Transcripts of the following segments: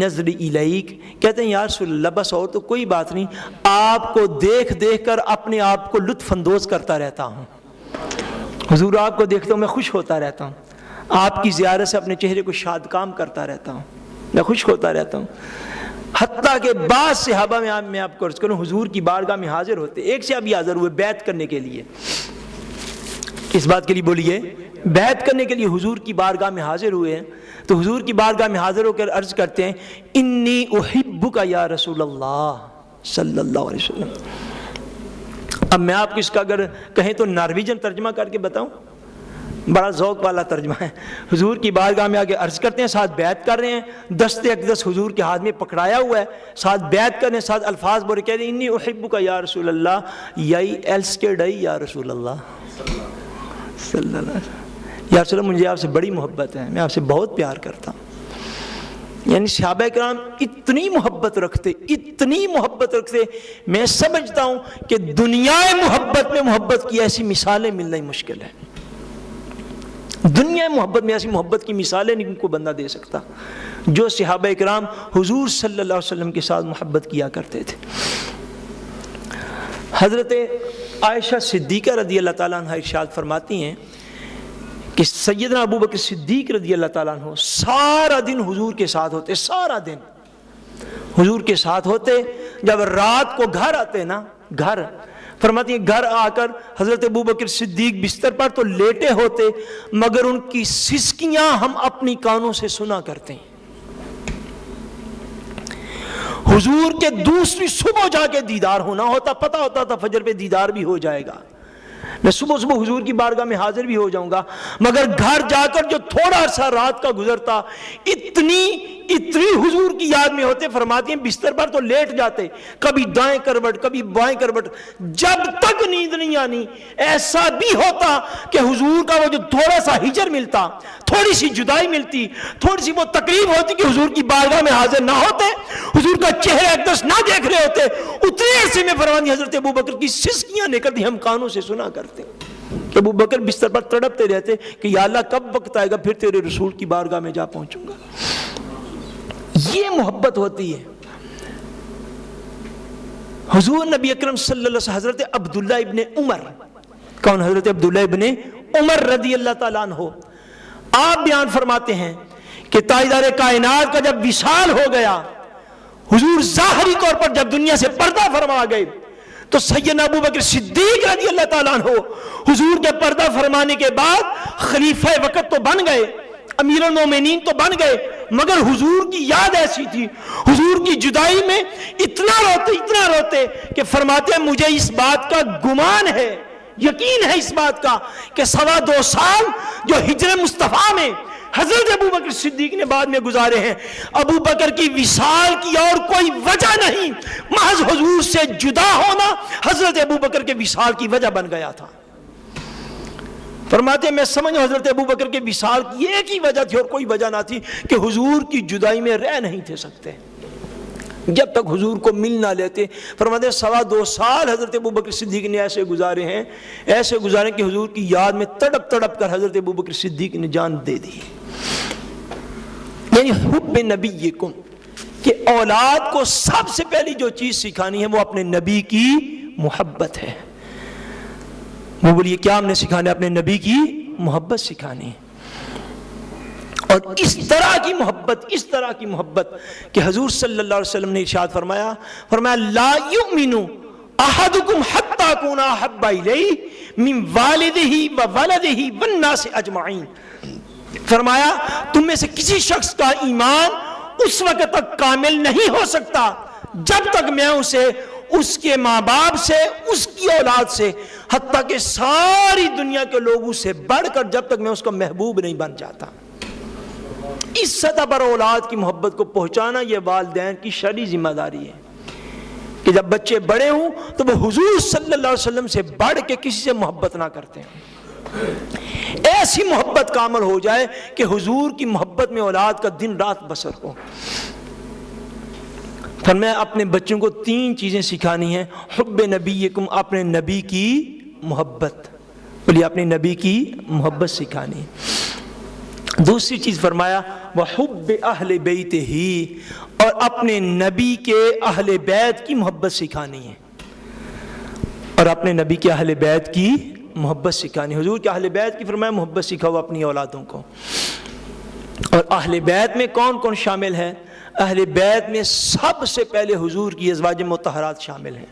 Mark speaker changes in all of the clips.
Speaker 1: نظر الیک، کہتے ہیں یا رسول اللہ بس اور تو کوئی بات نہیں، آپ کو دیکھ دیکھ کر اپنے آپ کو لطف اندوز کرتا رہتا ہوں، حضور آپ کو دیکھتا ہوں میں خوش ہوتا رہتا ہوں، آپ کی زیارت سے اپنے چہرے کو شادکام کرتا رہتا ہوں، میں خوش ہوتا رہتا ہوں۔ حتیٰ کہ بعض صحابہ میں آپ کو عرض کروں حضور کی بارگاہ میں حاضر ہوتے، ایک صحابی حاضر ہوئے بیعت کرنے کے لیے، اس بات کے لیے بولیے، بیعت کرنے کے لیے حضور کی بارگاہ میں حاضر ہوئے ہیں، تو حضور کی بارگاہ میں حاضر ہو کر عرض کرتے ہیں انی احبک یا رسول اللہ صلی اللہ علیہ وسلم۔ اب میں آپ کو اس کا اگر کہیں تو نارویجن ترجمہ کر کے بتاؤں، بڑا ذوق والا ترجمہ ہے۔ حضور کی بارگاہ میں آگے عرض کرتے ہیں، ساتھ بیعت کر رہے ہیں، دست اقدس حضور کے ہاتھ میں پکڑایا ہوا ہے، ساتھ بیعت کرنے، ساتھ الفاظ بولے، کہتے ہیں انی احبک یا رسول اللہ یئی ایلس کے ڈئی یا رسول اللہ صلی اللہ علیہ وسلم۔ یا رسول اللہ مجھے آپ سے بڑی محبت ہے، میں آپ سے بہت پیار کرتا ہوں۔ یعنی صحابہ کرام اتنی محبت رکھتے، اتنی محبت رکھتے، میں سمجھتا ہوں کہ دنیا محبت میں محبت کی ایسی مثالیں ملنا ہی مشکل ہے، دنیا محبت میں ایسی محبت کی مثالیں نہیں کو بندہ دے سکتا جو صحابہ کرام حضور صلی اللہ علیہ وسلم کے ساتھ محبت کیا کرتے تھے۔ حضرت عائشہ صدیقہ رضی اللہ تعالیٰ عنہ ارشاد فرماتی ہیں کہ سیدنا ابو بکر صدیق رضی اللہ تعالیٰ عنہ سارا دن حضور کے ساتھ ہوتے، سارا دن حضور کے ساتھ ہوتے، جب رات کو گھر آتے نا، گھر فرماتی ہیں گھر آ کر حضرت ابو بکر صدیق بستر پر تو لیٹے ہوتے مگر ان کی سسکیاں ہم اپنی کانوں سے سنا کرتے ہیں۔ حضور کے دوسری صبح جا کے دیدار ہونا ہوتا، پتہ ہوتا تھا فجر پہ دیدار بھی ہو جائے گا، میں صبح صبح حضور کی بارگاہ میں حاضر بھی ہو جاؤں گا، مگر گھر جا کر جو تھوڑا سا رات کا گزرتا اتنی حضور کی یاد میں ہوتے، فرماتی ہیں بستر پر تو لیٹ جاتے، کبھی دائیں کروٹ کبھی بائیں کروٹ، جب تک نیند نہیں آنی۔ ایسا بھی ہوتا کہ حضور کا وہ جو تھوڑا سا ہجر ملتا، تھوڑی سی جدائی ملتی، تھوڑی سی وہ تکلیف ہوتی کہ حضور کی بارگاہ میں حاضر نہ ہوتے، حضور کا چہرہ اقدس نہ دیکھ رہے ہوتے، اتنے عرصے میں فرماتی حضرت ابو بکر کی سسکیاں نکلتی، ہم کانوں سے سنا کرتے۔ ابو بکر بستر پر تڑپتے رہتے کہ یا اللہ کب وقت آئے گا پھر تیرے رسول کی بارگاہ میں جا پہنچوں گا۔ یہ محبت ہوتی ہے۔ حضور نبی اکرم صلی اللہ علیہ وسلم حضرت عبداللہ ابن عمر، کون حضرت عبداللہ ابن عمر رضی اللہ تعالیٰ عنہ، آپ بیان فرماتے ہیں کہ تاجدار کائنات کا جب وصال ہو گیا، حضور ظاہری طور پر جب دنیا سے پردہ فرما گئے تو سیدنا ابو بکر صدیق رضی اللہ تعالیٰ عنہ حضور کے پردہ فرمانے کے بعد خلیفہ وقت تو بن گئے، امیر المومنین تو بن گئے، مگر حضور کی یاد ایسی تھی، حضور کی جدائی میں اتنا روتے کہ فرماتے ہیں مجھے اس بات کا گمان ہے، یقین ہے اس بات کا کہ 2.25 سال جو ہجر مصطفیٰ میں حضرت ابو بکر صدیق نے بعد میں گزارے ہیں، ابو بکر کی وصال کی اور کوئی وجہ نہیں، محض حضور سے جدا ہونا حضرت ابو بکر کے وصال کی وجہ بن گیا تھا۔ فرماتے ہیں میں سمجھوں حضرت ابو بکر کے وصال کی ایک ہی وجہ تھی اور کوئی وجہ نہ تھی کہ حضور کی جدائی میں رہ نہیں تھے سکتے، جب تک حضور کو مل نہ لیتے۔ فرماتے ہیں 2.25 سال حضرت ابو بکر صدیق نے ایسے گزارے ہیں، ایسے گزارے کہ حضور کی یاد میں تڑپ کر حضرت ابو بکر صدیق نے جان دے دی۔ یعنی حب نبیکم کہ اولاد کو سب سے پہلی جو چیز سکھانی ہے وہ اپنے نبی کی محبت ہے۔ وہ بولیے کیا ہم نے سکھانا ہے؟ اپنے نبی کی محبت سکھانی ہے، اور اس طرح کی محبت کہ حضور صلی اللہ علیہ وسلم نے ارشاد فرمایا لا یؤمن احدکم حتی اکون احب الیہ من والدہ وولدہ والناس اجمعین۔ فرمایا تم میں سے کسی شخص کا ایمان اس وقت تک کامل نہیں ہو سکتا جب تک میں اسے اس کے ماں باپ سے، اس کی اولاد سے، حتیٰ کہ ساری دنیا کے لوگوں سے بڑھ کر جب تک میں اس کا محبوب نہیں بن جاتا۔ اس سطح پر اولاد کی محبت کو پہنچانا یہ والدین کی شرعی ذمہ داری ہے کہ جب بچے بڑے ہوں تو وہ حضور صلی اللہ علیہ وسلم سے بڑھ کے کسی سے محبت نہ کرتے ہیں، ایسی محبت کامل ہو جائے کہ حضور کی محبت میں اولاد کا دن رات بسر ہو۔ پھر میں اپنے بچوں کو 3 چیزیں سکھانی ہیں۔ حب نبیکم اپنے نبی کی محبت، بولیے اپنے نبی کی محبت سکھانی ہے۔ دوسری چیز فرمایا وحب اہل بیت ہی، اور اپنے نبی کے اہل بیت کی محبت سکھانی ہے، اور اپنے نبی کے اہل بیت کی محبت سکھانی۔ حضور کے اہل بیت کی فرمایا محبت سکھاؤ اپنی اولادوں کو۔ اور اہل بیت میں کون کون شامل ہے؟ اہل بیت میں سب سے پہلے حضور کی ازواج مطہرات شامل ہیں،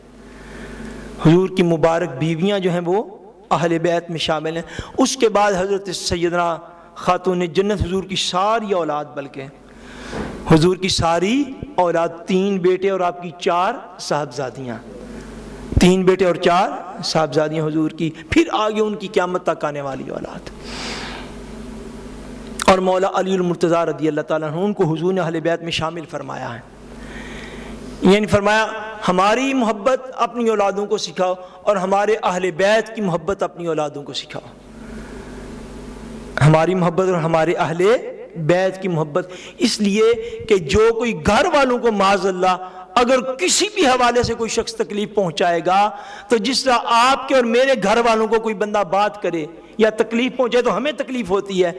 Speaker 1: حضور کی مبارک بیویاں جو ہیں وہ اہل بیت میں شامل ہیں۔ اس کے بعد حضرت سیدنا خاتون جنت حضور کی ساری اولاد، بلکہ حضور کی ساری اولاد، 3 بیٹے اور آپ کی 4 صاحبزادیاں، 3 بیٹے اور 4 صاحبزادیاں حضور کی، پھر آگے ان کی قیامت تک آنے والی اولاد۔ اور مولا علی المرتضیٰ رضی اللہ تعالیٰ عنہ، ان کو حضور نے اہل بیت میں شامل فرمایا ہے، یعنی فرمایا ہماری محبت اپنی اولادوں کو سکھاؤ اور ہمارے اہل بیت کی محبت اپنی اولادوں کو سکھاؤ۔ ہماری محبت اور ہمارے اہل بیت کی محبت، اس لیے کہ جو کوئی گھر والوں کو معاذ اللہ اگر کسی بھی حوالے سے کوئی شخص تکلیف پہنچائے گا، تو جس طرح آپ کے اور میرے گھر والوں کو کوئی بندہ بات کرے یا تکلیف پہنچے تو ہمیں تکلیف ہوتی ہے،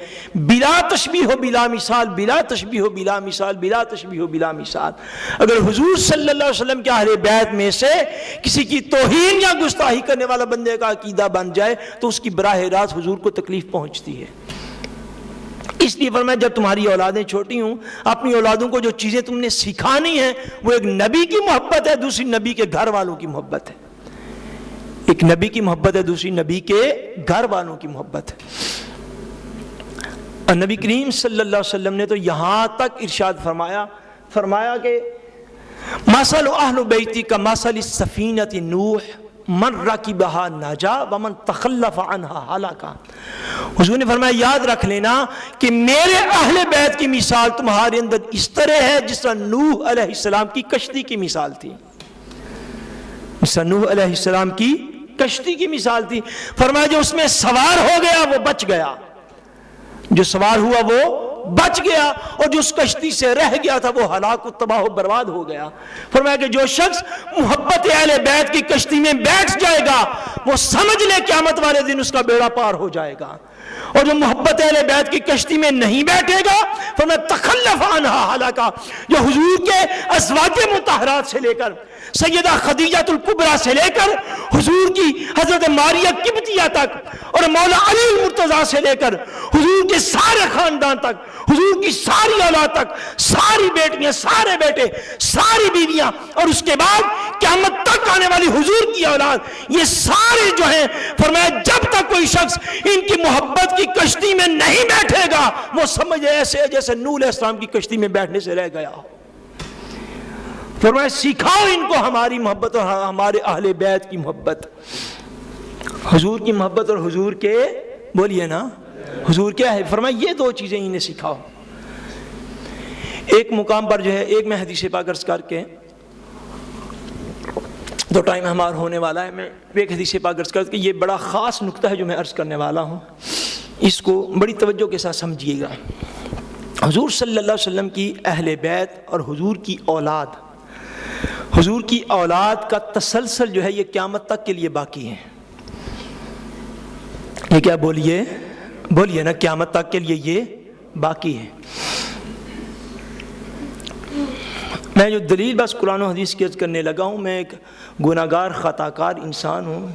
Speaker 1: بلا تشبیہ و بلا مثال، بلا تشبیہ و بلا مثال، بلا تشبیہ و بلا مثال۔ اگر حضور صلی اللہ علیہ وسلم کے اہل بیت میں سے کسی کی توہین یا گستاخی کرنے والا بندے کا عقیدہ بن جائے تو اس کی براہ راست حضور کو تکلیف پہنچتی ہے۔ اس لیے فرمایا جب تمہاری اولادیں چھوٹی ہوں، اپنی اولادوں کو جو چیزیں تم نے سکھانی ہیں وہ ایک نبی کی محبت ہے، دوسری نبی کے گھر والوں کی محبت ہے۔ ایک نبی کی محبت ہے، دوسری نبی کے گھر والوں کی محبت ہے۔ اور نبی کریم صلی اللہ علیہ وسلم نے تو یہاں تک ارشاد فرمایا کہ مثل اہل بیتی کا مثل السفینۃ نوح من رکبہا نجا ومن تخلف عنہا ہلاکا۔ حضور نے فرمایا یاد رکھ لینا کہ میرے اہل بیت کی مثال تمہارے اندر اس طرح ہے جس طرح نوح علیہ السلام کی کشتی کی مثال تھی، جس طرح نوح علیہ السلام کی کشتی کی مثال تھی۔ فرمایا جو اس میں سوار ہو گیا وہ بچ گیا، جو سوار ہوا وہ بچ گیا، اور جو اس کشتی سے رہ گیا تھا وہ ہلاک و تباہ و برباد ہو گیا۔ فرمایا کہ جو شخص محبت اہل بیت کی کشتی میں بیٹھ جائے گا وہ سمجھ لے قیامت والے دن اس کا بیڑا پار ہو جائے گا، اور جو محبت اہل بیت کی کشتی میں نہیں بیٹھے گا فرمایا تخلف عنہا ہلاکا۔ جو حضور کے ازواج مطہرات سے لے کر سیدہ خدیجہ الکبریٰ سے لے کر حضور کی حضرت ماریہ قبطیہ تک، اور مولا علی المرتضیٰ سے لے کر حضور کے سارے خاندان تک، حضور کی ساری اولاد تک، ساری بیٹیاں، سارے بیٹے، ساری بیویاں، اور اس کے بعد قیامت تک آنے والی حضور کی اولاد، یہ سارے جو ہیں فرمایا جب تک کوئی شخص ان کی محبت کی کشتی میں نہیں بیٹھے گا وہ سمجھے ایسے جیسے نوح علیہ السلام کی کشتی میں بیٹھنے سے رہ گیا۔ فرمایا سکھاؤ ان کو ہماری محبت اور ہمارے اہل بیت کی محبت، حضور کی محبت اور حضور کے، بولیے نا حضور کیا ہے، فرمایا یہ 2 چیزیں انہیں سکھاؤ۔ ایک مقام پر جو ہے، ایک میں حدیث پاک عرض کر کے تو ٹائم ہمارا ہونے والا ہے، میں ایک حدیث پاک عرض کر کے یہ بڑا خاص نقطہ ہے جو میں عرض کرنے والا ہوں، اس کو بڑی توجہ کے ساتھ سمجھیے گا۔ حضور صلی اللہ علیہ وسلم کی اہل بیت اور حضور کی اولاد، حضور کی اولاد کا تسلسل جو ہے یہ قیامت تک کے لیے باقی ہے۔ یہ کیا بولیے نا، قیامت تک کے لیے یہ باقی ہے۔ میں جو دلیل بس قرآن و حدیث کی عرض کرنے لگا ہوں، میں ایک گناہگار خطا کار انسان ہوں،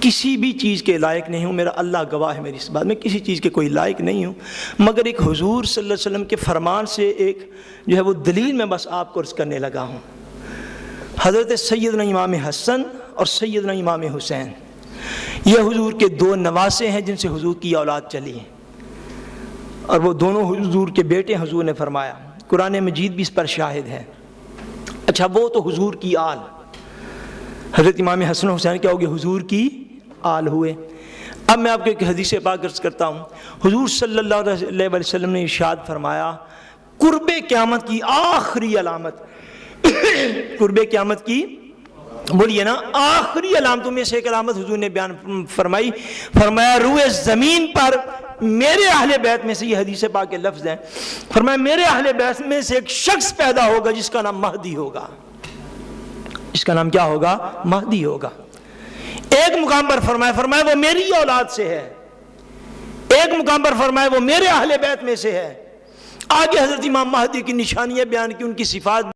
Speaker 1: کسی بھی چیز کے لائق نہیں ہوں، میرا اللہ گواہ ہے میری اس بات میں، کسی چیز کے کوئی لائق نہیں ہوں، مگر ایک حضور صلی اللہ علیہ وسلم کے فرمان سے ایک جو ہے وہ دلیل میں بس آپ کو عرض کرنے لگا ہوں۔ حضرت سیدنا امام حسن اور سیدنا امام حسین یہ حضور کے 2 نواسے ہیں جن سے حضور کی اولاد چلی ہے، اور وہ دونوں حضور کے بیٹے، حضور نے فرمایا، قرآن مجید بھی اس پر شاہد ہے۔ اچھا وہ تو حضور کی آل، حضرت امام حسن و حسین کیا ہوگے، حضور کی آل ہوئے۔ اب میں آپ کو ایک حدیث پاک عرض کرتا ہوں، حضور صلی اللہ علیہ وسلم نے ارشاد فرمایا قرب قیامت کی آخری علامت، قرب قیامت کی بولیے نا آخری علامتوں میں سے ایک علامت حضور نے بیان فرمایا روئے زمین پر میرے اہل بیت میں سے، یہ حدیث پاک کے لفظ ہیں، فرمایا میرے اہل بیت میں سے ایک شخص پیدا ہوگا جس کا نام مہدی ہوگا، جس کا نام کیا ہوگا، مہدی ہوگا۔ ایک مقام پر فرمایا وہ میری اولاد سے ہے، ایک مقام پر فرمایا وہ میرے اہل بیت میں سے ہے۔ آگے حضرت امام مہدی کی نشانیاں بیان کی، ان کی صفات